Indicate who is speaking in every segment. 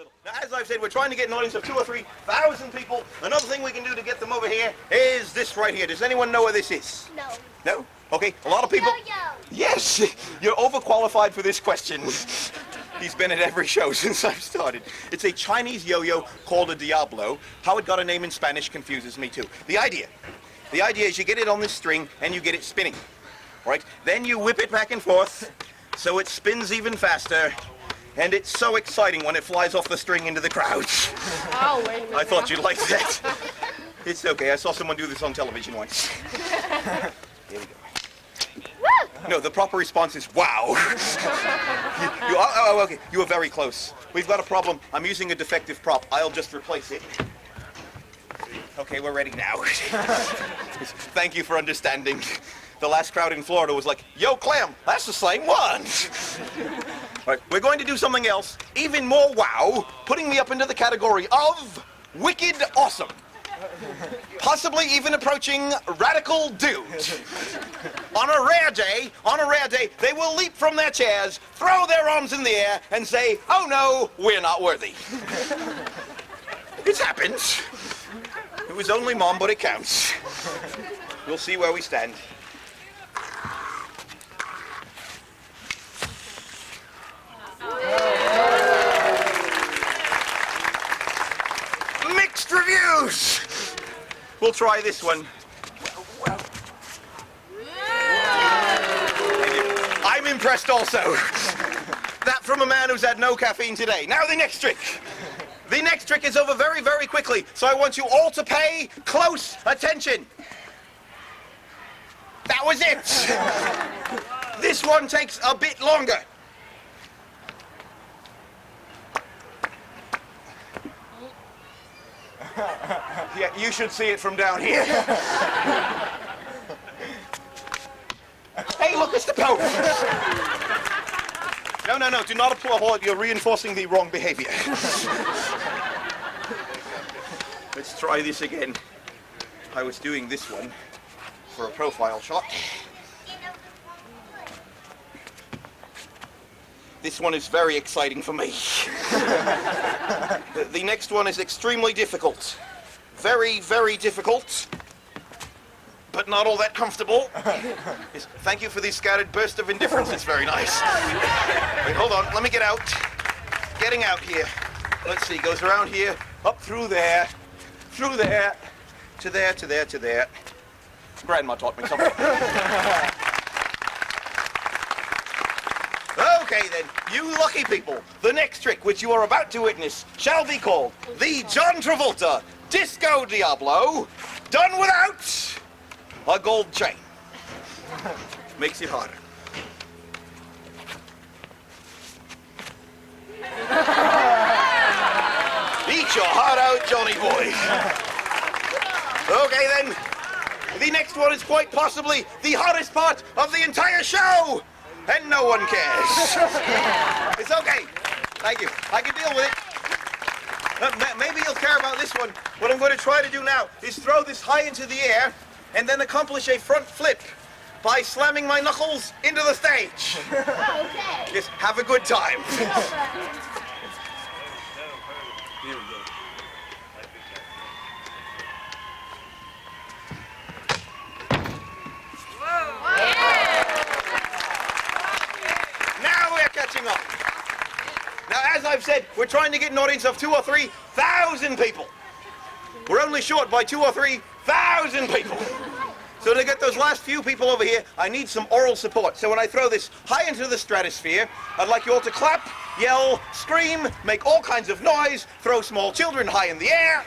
Speaker 1: little. Now, as I've said, we're trying to get an audience of 2,000 or 3,000 people. Another thing we can do to get them over here is this right here. Does anyone know where this is?
Speaker 2: No.
Speaker 1: No? Okay, a lot of people...
Speaker 2: Yo-yo.
Speaker 1: Yes, you're overqualified for this question. He's been at every show since I've started. It's a Chinese yo-yo called a Diablo. How it got a name in Spanish confuses me too. The idea is you get it on this string and you get it spinning. Right? Then you whip it back and forth so it spins even faster. And it's so exciting when it flies off the string into the crowd.
Speaker 2: Oh, wait a minute.
Speaker 1: I thought you'd like that. It's okay, I saw someone do this on television once. Here we go.
Speaker 2: Woo!
Speaker 1: No, the proper response is wow. Okay, you were very close. We've got a problem. I'm using a defective prop. I'll just replace it. Okay, we're ready now. Thank you for understanding. The last crowd in Florida was like, yo, Clem, that's the same one. All right, we're going to do something else, even more wow, putting me up into the category of wicked awesome. Possibly even approaching radical dude. On a rare day, they will leap from their chairs, throw their arms in the air, and say, oh no, we're not worthy. It's happened. It was only Mom, but it counts. We'll see where we stand. Mixed reviews! We'll try this one. I'm impressed also. That from a man who's had no caffeine today. Now the next trick. The next trick is over very, very quickly, so I want you all to pay close attention. That was it. This one takes a bit longer. Yeah, you should see it from down here. Hey, look, it's the Pope. No, do not applaud. You're reinforcing the wrong behavior. Let's try this again. I was doing this one for a profile shot. This one is very exciting for me. The next one is extremely difficult. Very, very difficult, but not all that comfortable. Yes, thank you for the scattered burst of indifference. It's very nice. Wait, hold on. Let me get out. Getting out here. Let's see. Goes around here, up through there, to there, to there, to there. Grandma taught me something. Okay then, you lucky people, the next trick which you are about to witness shall be called the John Travolta Disco Diablo, done without a gold chain. Makes it harder. Eat your heart out, Johnny boy. Okay then, the next one is quite possibly the hottest part of the entire show. And no one cares. It's okay. Thank you. I can deal with it. Maybe you'll care about this one. What I'm going to try to do now is throw this high into the air and then accomplish a front flip by slamming my knuckles into the stage.
Speaker 2: Okay.
Speaker 1: Just have a good time. Here we go. Catching up. Now, as I've said, we're trying to get an audience of 2,000 or 3,000 people. We're only short by 2,000 or 3,000 people. So to get those last few people over here, I need some oral support. So when I throw this high into the stratosphere, I'd like you all to clap, yell, scream, make all kinds of noise, throw small children high in the air.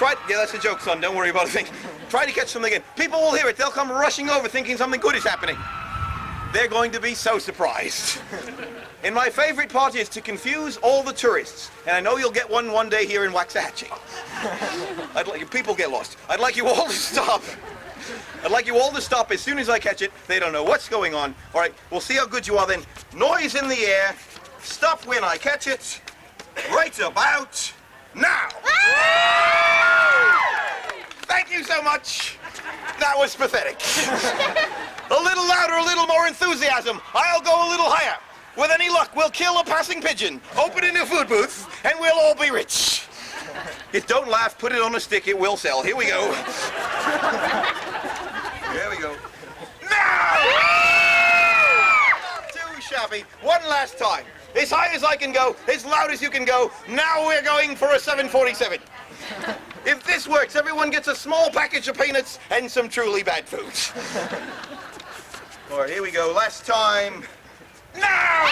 Speaker 1: Yeah, that's a joke, son. Don't worry about a thing. Try to catch something in. People will hear it. They'll come rushing over thinking something good is happening. They're going to be so surprised. And my favorite part is to confuse all the tourists. And I know you'll get one day here in Waxahachie. People get lost. I'd like you all to stop. I'd like you all to stop as soon as I catch it. They don't know what's going on. All right, we'll see how good you are then. Noise in the air. Stop when I catch it. Right about now. Thank you so much. That was pathetic. A little louder, a little more enthusiasm. I'll go a little higher. With any luck, we'll kill a passing pigeon, open a new food booth, and we'll all be rich. Don't laugh, put it on a stick, it will sell. Here we go. There we go. Now! Too shabby. One last time. As high as I can go, as loud as you can go. Now we're going for a 747. If this works, everyone gets a small package of peanuts and some truly bad food. All right, here we go. Last time. Now!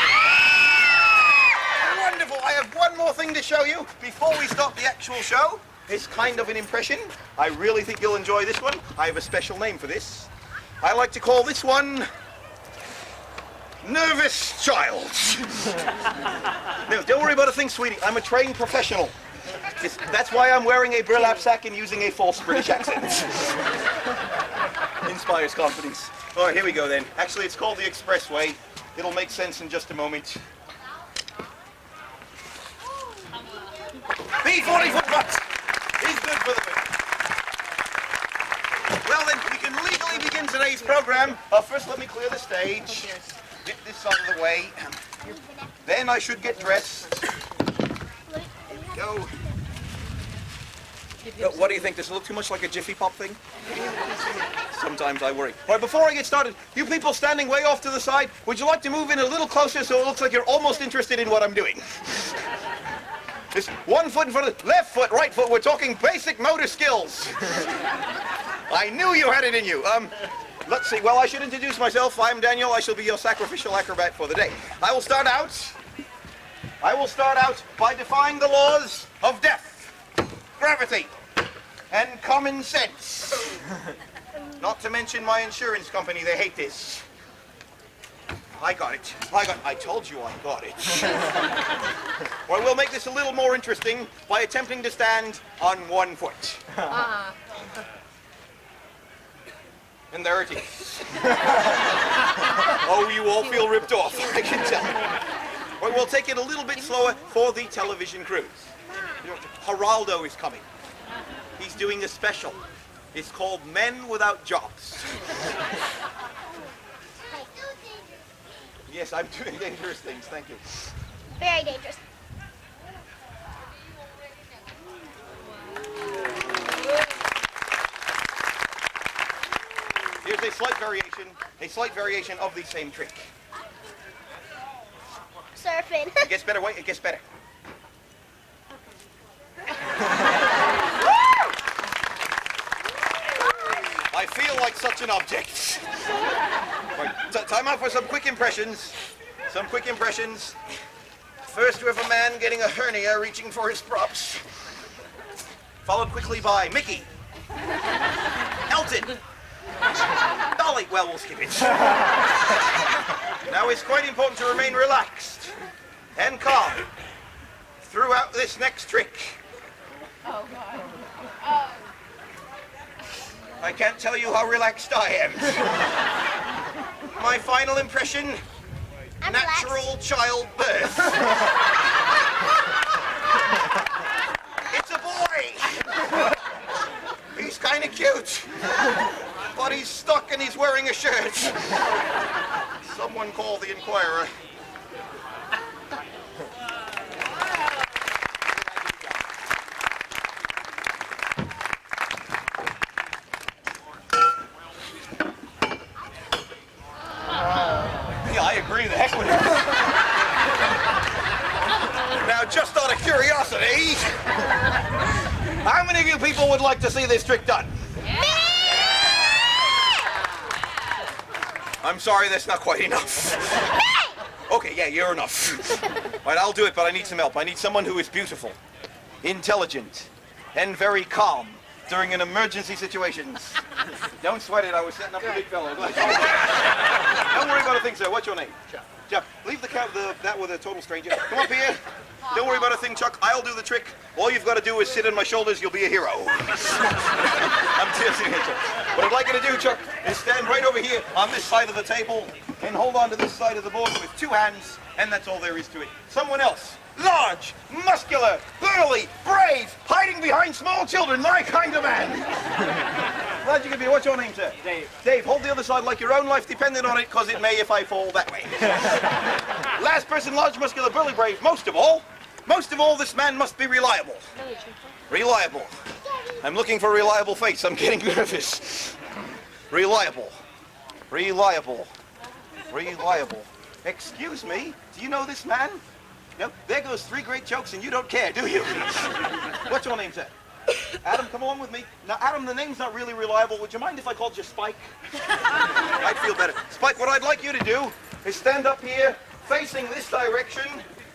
Speaker 1: Wonderful. I have one more thing to show you before we start the actual show. It's kind of an impression. I really think you'll enjoy this one. I have a special name for this. I like to call this one Nervous Child. No, don't worry about a thing, sweetie. I'm a trained professional. That's why I'm wearing a burlap sack and using a false British accent. Inspires confidence. All right, here we go then. Actually, it's called the Expressway. It'll make sense in just a moment. B44 is good for the win. Well then, we can legally begin today's program. First, let me clear the stage. Get this out of the way. Then I should get dressed. There we go. What do you think? Does it look too much like a Jiffy Pop thing? Sometimes I worry. All right, before I get started, you people standing way off to the side, would you like to move in a little closer so it looks like you're almost interested in what I'm doing? Just 1 foot in front of the left foot, right foot. We're talking basic motor skills. I knew you had it in you. Let's see. Well, I should introduce myself. I'm Daniel. I shall be your sacrificial acrobat for the day. I will start out by defying the laws of death, gravity, and common sense. Not to mention my insurance company. They hate this. I got it. I told you I got it. Well, we'll make this a little more interesting by attempting to stand on 1 foot. And there it is. Oh, you all feel ripped off, I can tell. Well, we'll take it a little bit slower for the television crews. Geraldo is coming. He's doing a special. It's called Men Without Jobs. Yes, I'm doing dangerous things, thank you.
Speaker 2: Very dangerous.
Speaker 1: Here's a slight variation of the same trick.
Speaker 2: Surfing.
Speaker 1: It gets better, wait, it gets better. I feel like such an object. Right, time out for some quick impressions. First, we have a man getting a hernia reaching for his props. Followed quickly by Mickey. Elton. Dolly. Well, we'll skip it. Now, it's quite important to remain relaxed and calm throughout this next trick.
Speaker 2: Oh, God.
Speaker 1: I can't tell you how relaxed I am. My final impression,
Speaker 2: I'm
Speaker 1: natural childbirth. It's a boy. He's kind of cute, but he's stuck and he's wearing a shirt. Someone call the Inquirer. Yeah, I agree, the heck with it. Now, just out of curiosity, how many of you people would like to see this trick done? I'm sorry, that's not quite enough. Okay, yeah, you're enough. All right, I'll do it, but I need some help. I need someone who is beautiful, intelligent, and very calm during an emergency situations. Don't sweat it, I was setting up the big fellow. Don't worry about a thing, sir. What's your name? Chuck. Chuck, leave that with a total stranger. Come up here. Don't worry about a thing, Chuck. I'll do the trick. All you've got to do is sit on my shoulders. You'll be a hero. I'm teasing you, Chuck. What I'd like you to do, Chuck, is stand right over here on this side of the table and hold on to this side of the board with 2 hands, and that's all there is to it. Someone else. Large, muscular, burly, brave, hiding behind small children, my kind of man. Glad you could be. What's your name, sir? Dave. Dave, hold the other side like your own life depended on it, because it may if I fall that way. Last person, large, muscular, burly, brave. Most of all, this man must be reliable. Reliable. I'm looking for a reliable face. I'm getting nervous. Reliable. Reliable. Reliable. Excuse me, do you know this man? No? There goes 3 great jokes and you don't care, do you? What's your name, sir? Adam, come along with me. Now, Adam, the name's not really reliable. Would you mind if I called you Spike? I'd feel better. Spike, what I'd like you to do is stand up here, facing this direction.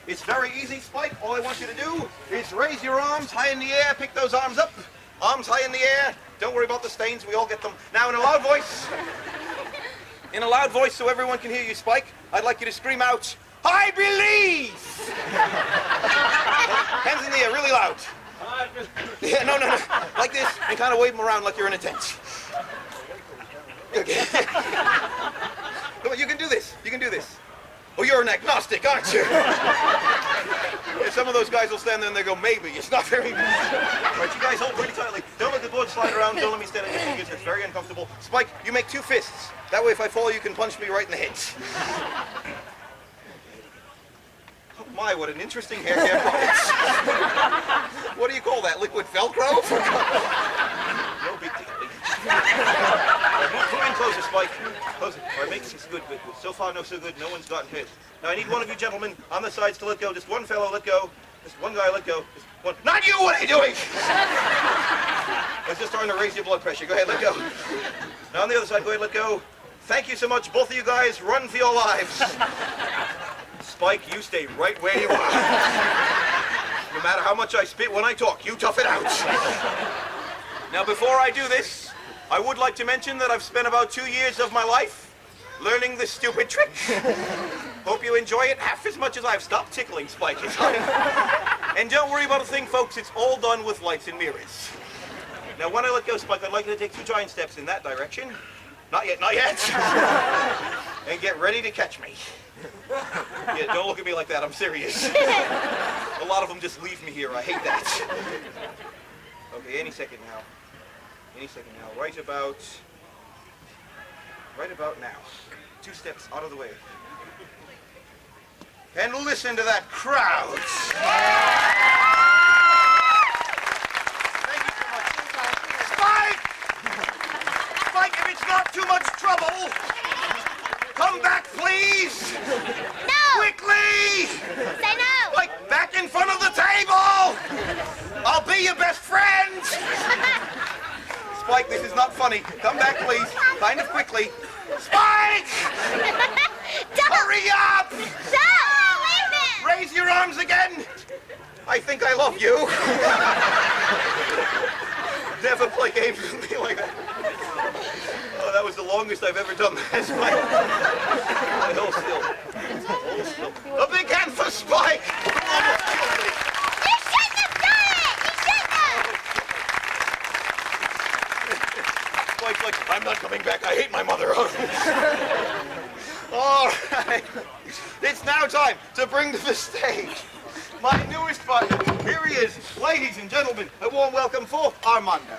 Speaker 1: It's very easy, Spike. All I want you to do is raise your arms high in the air. Pick those arms up. Arms high in the air. Don't worry about the stains. We all get them. Now, in a loud voice. In a loud voice so everyone can hear you, Spike, I'd like you to scream out, I believe! Hands in the air, really loud. Yeah, no. Like this, and kind of wave them around like you're in a tent. Okay. Come on, you can do this. You can do this. Oh, you're an agnostic, aren't you? Yeah, some of those guys will stand there and they go, maybe. It's not very... Right, you guys hold pretty tightly. Don't let the board slide around. Don't let me stand on your fingers. It's very uncomfortable. Spike, you make 2 fists. That way, if I fall, you can punch me right in the head. Oh my, what an interesting hair care product. What do you call that? Liquid Velcro? No big deal. Move in closer, Spike. Closer. All right, make this good. So far, no so good. No one's gotten hit. Now, I need one of you gentlemen on the sides to let go. Just one fellow, let go. Just one guy, let go. Just one. Not you! What are you doing? I was just trying to raise your blood pressure. Go ahead, let go. Now, on the other side, go ahead, let go. Thank you so much, both of you guys. Run for your lives. Spike, you stay right where you are. No matter how much I spit when I talk, you tough it out. Now, before I do this, I would like to mention that I've spent about 2 years of my life learning this stupid trick. Hope you enjoy it half as much as I've stopped tickling Spike. And don't worry about a thing, folks. It's all done with lights and mirrors. Now, when I let go, Spike, I'd like you to take 2 giant steps in that direction. Not yet, not yet. And get ready to catch me. Yeah, don't look at me like that. I'm serious. A lot of them just leave me here. I hate that. Okay, any second now. Any second now. Right about now. 2 steps out of the way. And listen to that crowd. Thank you so much. Spike! Spike, if it's not too much trouble, come back, please.
Speaker 2: No.
Speaker 1: Quickly.
Speaker 2: Say no.
Speaker 1: Like, back in front of the table. I'll be your best friend. Spike, this is not funny. Come back, please. Kind of quickly. Spike! Hurry up!
Speaker 2: Stop! Leave it!
Speaker 1: Raise your arms again. I think I love you. Never play games with me like that. Oh, that was the longest I've ever done that, Spike. Hold still. Hold still. A big hand for Spike! Almost killed me.
Speaker 2: You shouldn't have done it! You shouldn't have!
Speaker 1: Spike's like, I'm not coming back. I hate my mother. All right. It's now time to bring to the stage my newest partner. Here he is. Ladies and gentlemen, a warm welcome for Armando.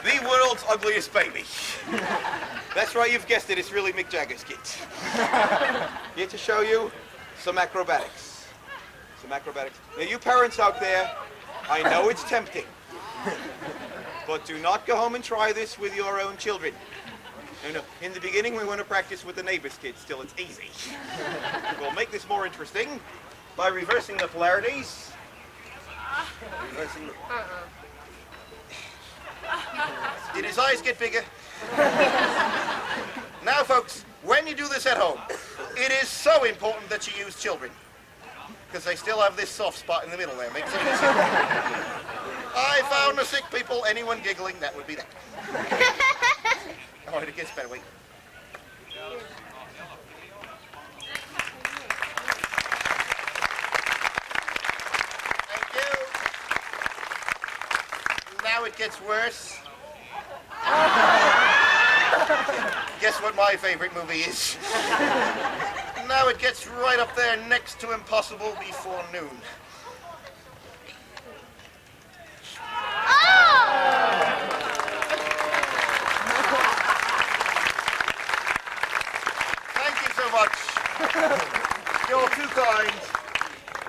Speaker 1: The world's ugliest baby. That's right, you've guessed it. It's really Mick Jagger's kid. Here to show you some acrobatics. Some acrobatics. Now, you parents out there, I know it's tempting. But do not go home and try this with your own children. No. In the beginning, we want to practice with the neighbor's kids till it's easy. We'll make this more interesting by reversing the polarities. Reversing the... Did his eyes get bigger? Now, folks, when you do this at home, it is so important that you use children. Because they still have this soft spot in the middle there. Makes it easy. I found the sick people. Anyone giggling, that would be that. All right, it gets better. Wait. Thank you. Now it gets worse. Guess what my favorite movie is? Now it gets right up there next to Impossible Before Noon.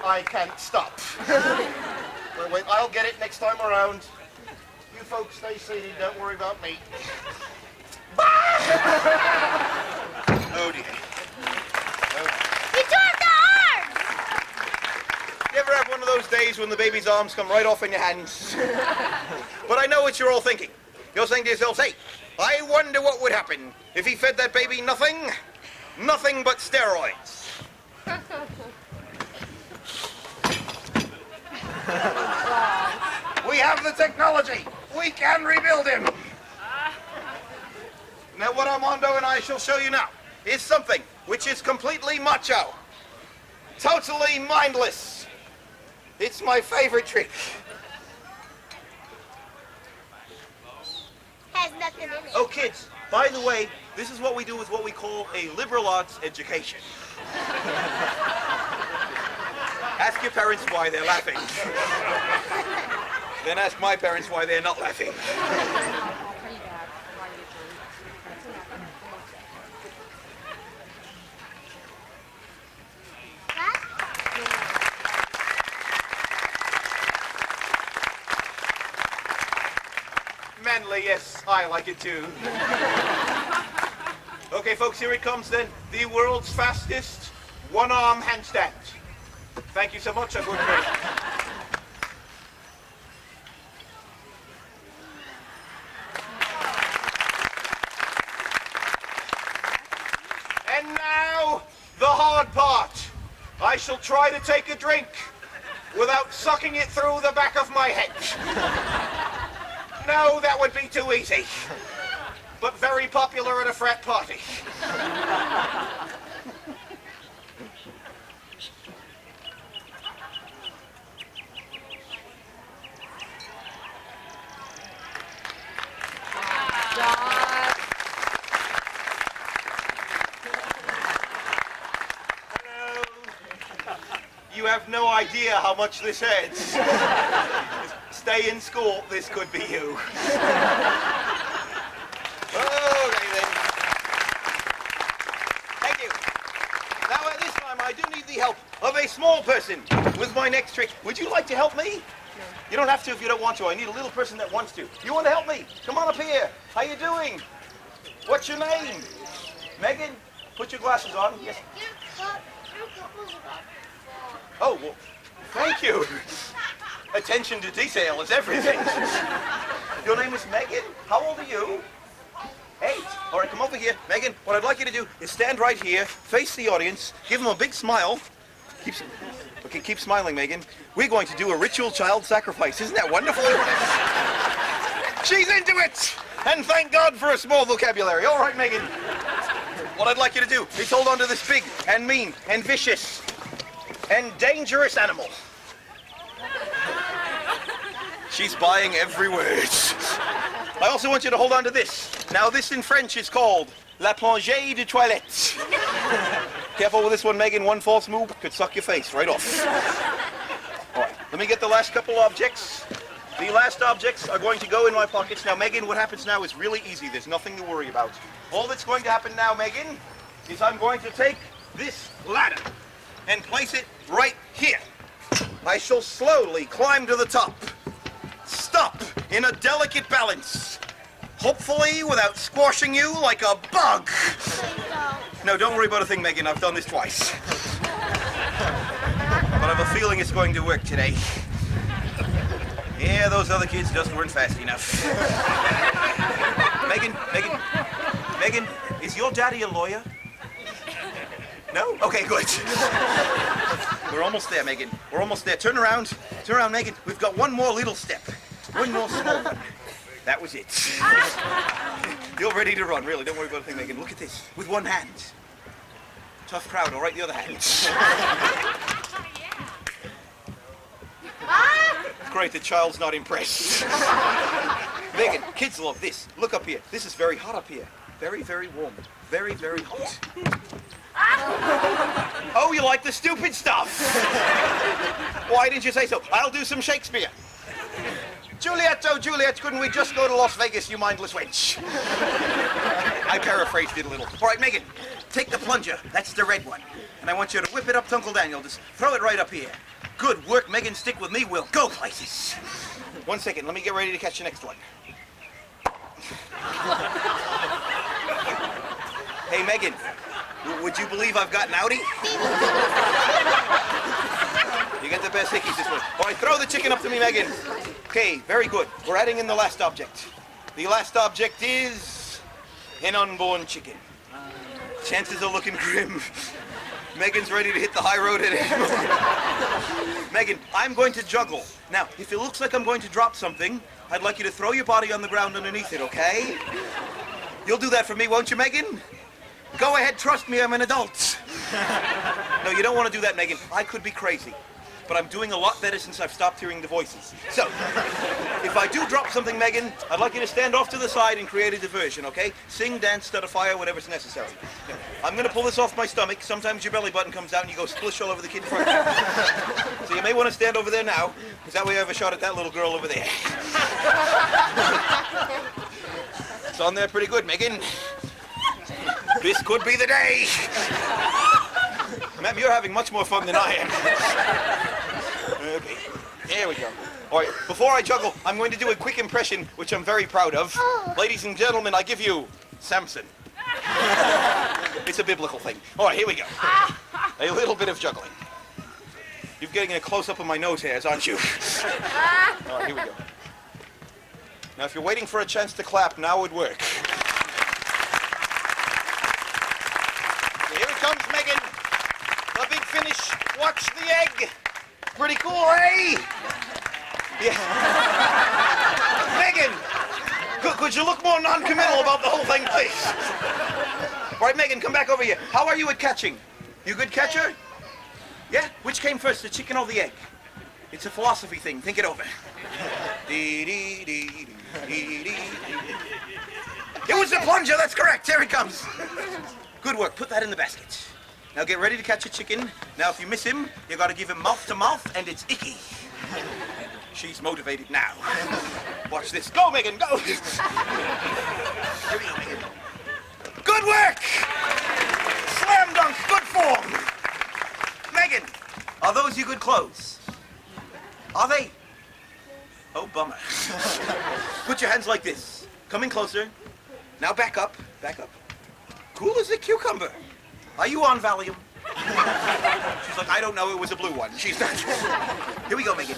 Speaker 1: I can't stop. Wait, I'll get it next time around. You folks stay seated, don't worry about me. Oh dear.
Speaker 2: You tore the arms!
Speaker 1: You ever have one of those days when the baby's arms come right off in your hands? But I know what you're all thinking. You're saying to yourselves, hey, I wonder what would happen if he fed that baby nothing but steroids. We have the technology. We can rebuild him. Now what Armando and I shall show you now is something which is completely macho, totally mindless. It's my favorite trick.
Speaker 2: Has nothing in it.
Speaker 1: Oh kids, by the way, this is what we do with what we call a liberal arts education. Ask your parents why they're laughing. Then ask my parents why they're not laughing. Manly, yes, I like it too. Okay, folks, here it comes then. The world's fastest one-arm handstand. Thank you so much. I'm going to pray. And now, the hard part. I shall try to take a drink without sucking it through the back of my head. No, that would be too easy. But very popular at a frat party. Hello. You have no idea how much this adds. Stay in school, this could be you. Okay then. Thank you. Now at this time I do need the help of a small person with my next trick. Would you like to help me? No. You don't have to if you don't want to. I need a little person that wants to. You want to help me? Come on up here. How you doing? What's your name? Megan? Put your glasses on. Yes. Oh, well, thank you. Attention to detail is everything. Your name is Megan. How old are you? 8. All right, come over here. Megan, what I'd like you to do is stand right here, face the audience, give them a big smile. Keep smiling, Megan. We're going to do a ritual child sacrifice. Isn't that wonderful? She's into it! And thank God for a small vocabulary. All right, Megan. What I'd like you to do is hold on to this big and mean and vicious and dangerous animal. She's buying every word. I also want you to hold on to this. Now this in French is called la plongée de toilette. Careful with this one, Megan. One false move could suck your face right off. All right, let me get the last couple objects. The last objects are going to go in my pockets. Now, Megan, what happens now is really easy. There's nothing to worry about. All that's going to happen now, Megan, is I'm going to take this ladder and place it right here. I shall slowly climb to the top. Stop in a delicate balance. Hopefully without squashing you like a bug. No, don't worry about a thing, Megan. I've done this twice. But I have a feeling it's going to work today. Yeah, those other kids just weren't fast enough. Megan, is your daddy a lawyer? No? Okay, good. We're almost there, Megan. We're almost there. Turn around, Megan. We've got one more little step. One more small one. That was it. You're ready to run, really. Don't worry about a thing, Megan. Look at this. With one hand. Tough crowd, all right? The other hand. Great, the child's not impressed. Megan, kids love this. Look up here. This is very hot up here. Very, very warm. Very, very hot. Oh, you like the stupid stuff. Why didn't you say so? I'll do some Shakespeare. Juliet, oh Juliet, couldn't we just go to Las Vegas, you mindless wench? I paraphrased it a little. All right, Megan, take the plunger. That's the red one. And I want you to whip it up to Uncle Daniel. Just throw it right up here. Good work, Megan. Stick with me. We'll go places. 1 second. Let me get ready to catch the next one. Hey, Megan. Would you believe I've got an Audi? You get the best hickeys this way. All right, throw the chicken up to me, Megan. Okay, very good. We're adding in the last object. The last object is an unborn chicken. Chances are looking grim. Megan's ready to hit the high road at any moment. Megan, I'm going to juggle. Now, if it looks like I'm going to drop something, I'd like you to throw your body on the ground underneath it, okay? You'll do that for me, won't you, Megan? Go ahead, trust me, I'm an adult. No, you don't want to do that, Megan. I could be crazy. But I'm doing a lot better since I've stopped hearing the voices. So, if I do drop something, Megan, I'd like you to stand off to the side and create a diversion, okay? Sing, dance, start a fire, whatever's necessary. I'm going to pull this off my stomach. Sometimes your belly button comes out and you go splish all over the kid in front of you. So you may want to stand over there now, because that way I have a shot at that little girl over there. It's on there pretty good, Megan. This could be the day. Ma'am, you're having much more fun than I am. Okay, there we go. All right, before I juggle, I'm going to do a quick impression, which I'm very proud of. Ladies and gentlemen, I give you Samson. It's a biblical thing. All right, here we go. A little bit of juggling. You're getting a close-up of my nose hairs, aren't you? All right, here we go. Now, if you're waiting for a chance to clap, now would work. Here it comes, Megan. The big finish. Watch the egg. Pretty cool, eh? Yeah. Megan, could you look more non-committal about the whole thing, please? All right, Megan, come back over here. How are you at catching? You a good catcher? Yeah? Which came first, the chicken or the egg? It's a philosophy thing. Think it over. It was the plunger. That's correct. Here it comes. Good work. Put that in the basket. Now get ready to catch a chicken. Now if you miss him, you got to give him mouth to mouth, and it's icky. She's motivated now. Watch this. Go, Megan, go! Here we go, Megan. Good work! Slam dunk, good form. Megan, are those your good clothes? Are they? Oh, bummer. Put your hands like this. Come in closer. Now back up, back up. Cool as a cucumber. Are you on Valium? She's like, I don't know, it was a blue one. She's not. Here we go, Megan.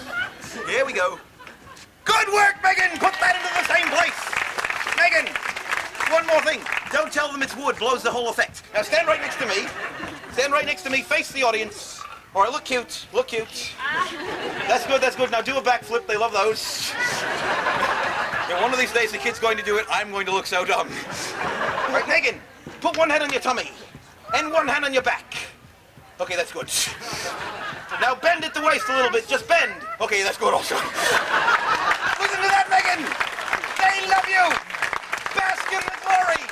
Speaker 1: Here we go. Good work, Megan! Put that into the same place! Megan, one more thing. Don't tell them it's wood, blows the whole effect. Now stand right next to me. Stand right next to me, face the audience. All right, look cute, look cute. That's good, that's good. Now do a backflip, they love those. Yeah, one of these days the kid's going to do it, I'm going to look so dumb. All right, Megan, put one hand on your tummy and one hand on your back. Okay, that's good. Now bend at the waist a little bit, just bend. Okay, that's good also. Listen to that, Megan. They love you. Bask in the glory.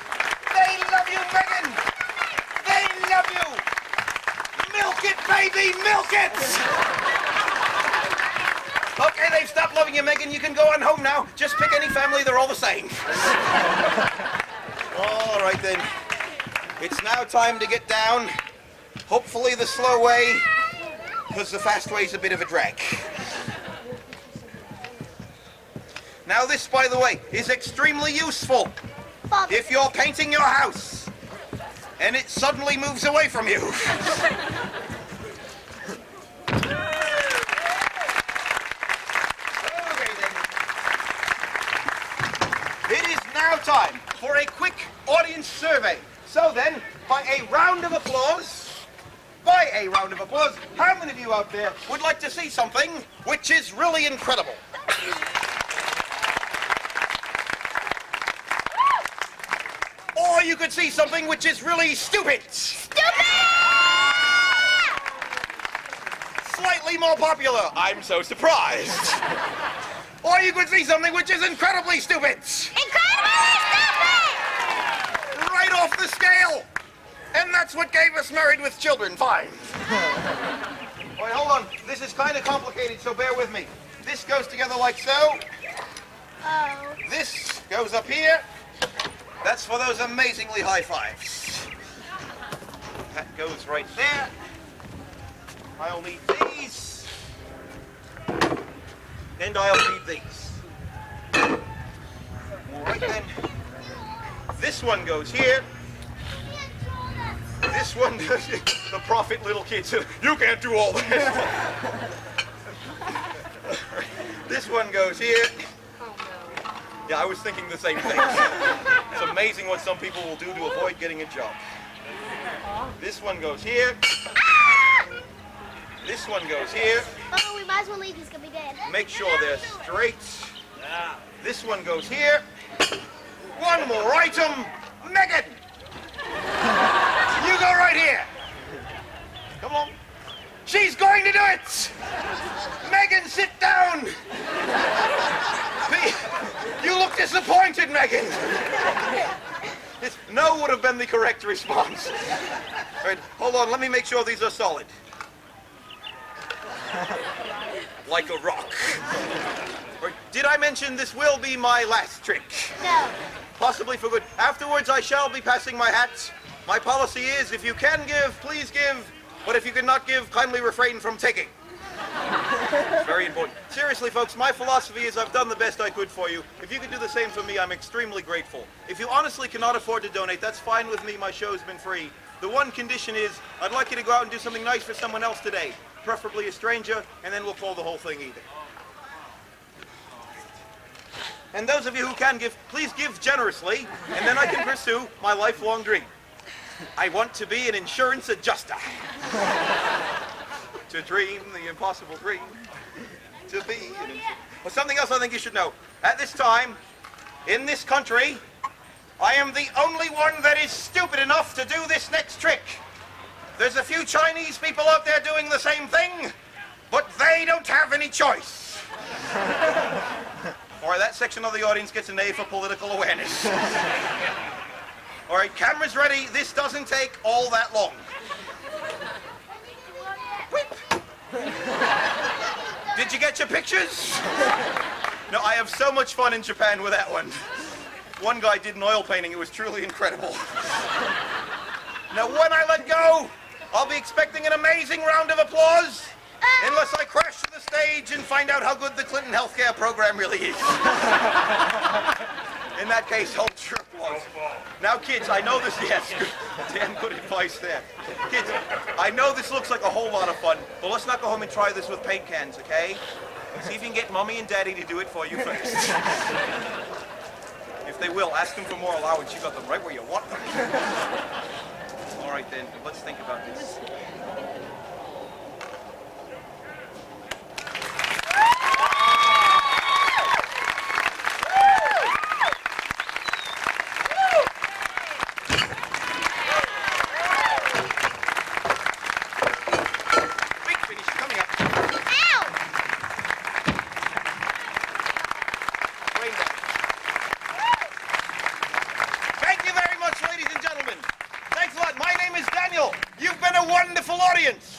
Speaker 1: They love you, Megan. They love you. Milk it, baby, milk it. Okay, they've stopped loving you, Megan. You can go on home now. Just pick any family, they're all the same. All right, then. It's now time to get down. Hopefully the slow way, because the fast way is a bit of a drag. Now this, by the way, is extremely useful if you're painting your house and it suddenly moves away from you. Okay, then. It is now time for a quick audience survey. So then, by a round of applause, how many of you out there would like to see something which is really incredible? Or you could see something which is really stupid.
Speaker 2: Stupid!
Speaker 1: Slightly more popular. I'm so surprised. Or you could see something which is incredibly stupid.
Speaker 2: Incredibly stupid!
Speaker 1: Right off the scale. And that's what gave us Married with Children. Fine. All right, hold on. This is kind of complicated, so bear with me. This goes together like so.
Speaker 2: Oh.
Speaker 1: This goes up here. That's for those amazingly high fives. That goes right there. I'll need these. And I'll need these. All right then. This one goes here. This one goes here. The prophet little kid said, you can't do all this. This one goes here. Yeah, I was thinking the same thing. It's amazing what some people will do to avoid getting a job. This one goes here. This one goes here.
Speaker 2: Oh, we might as well leave. He's gonna be dead.
Speaker 1: Make sure they're straight. This one goes here. One more item. Megan! You go right here. Come on. She's going to do it! Megan, sit down! You look disappointed, Megan! No would have been the correct response. All right, hold on, let me make sure these are solid. Like a rock. Right, did I mention this will be my last trick?
Speaker 2: No.
Speaker 1: Possibly for good. Afterwards, I shall be passing my hat. My policy is, if you can give, please give. But if you cannot give, kindly refrain from taking. It's very important. Seriously, folks, my philosophy is I've done the best I could for you. If you could do the same for me, I'm extremely grateful. If you honestly cannot afford to donate, that's fine with me. My show's been free. The one condition is, I'd like you to go out and do something nice for someone else today, preferably a stranger, and then we'll call the whole thing even. And those of you who can give, please give generously, and then I can pursue my lifelong dream. I want to be an insurance adjuster. To dream the impossible dream. To be an insurance... Well, something else I think you should know. At this time, in this country, I am the only one that is stupid enough to do this next trick. There's a few Chinese people out there doing the same thing, but they don't have any choice. All right, that section of the audience gets an A for political awareness. All right, cameras ready. This doesn't take all that long. Whip. Did you get your pictures? No, I have so much fun in Japan with that one. One guy did an oil painting. It was truly incredible. Now, when I let go, I'll be expecting an amazing round of applause. Unless I crash to the stage and find out how good the Clinton healthcare program really is. In that case, hold your applause. Now, kids, I know this, yes, Dan, good advice there. Kids, I know this looks like a whole lot of fun, but let's not go home and try this with paint cans, okay? See if you can get Mommy and Daddy to do it for you first. If they will, ask them for more allowance. You got them right where you want them. All right, then, let's think about this. You've been a wonderful audience.